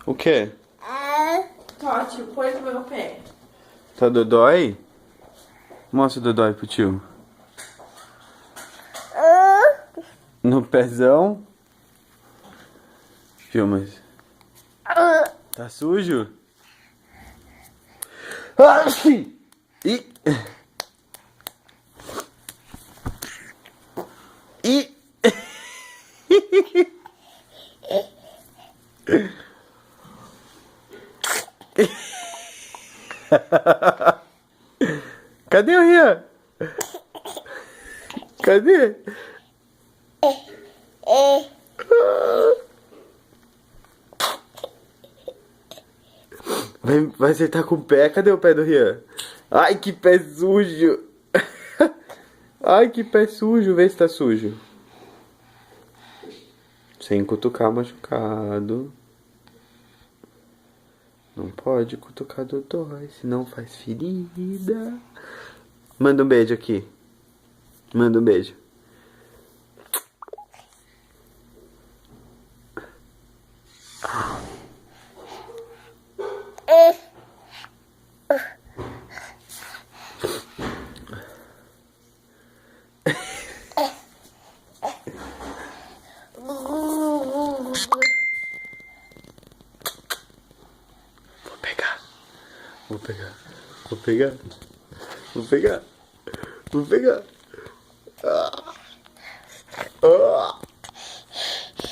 O quê? Ó, tio, põe no meu pé. Tá dodói? Mostra o dodói pro tio. No pezão? Filma. Tá sujo? Ai! Ih! Ih! Cadê o Rian? Cadê? Vai acertar com o pé? Cadê o pé do Rian? Ai, que pé sujo! Ai, que pé sujo! Vê se tá sujo. Sem cutucar machucado. Não pode cutucar dodói, senão faz ferida. Manda um beijo aqui. Manda um beijo. Vou pegar. Vou pegar. Vou pegar. Vou pegar. Vou pegar. Ah. Ah.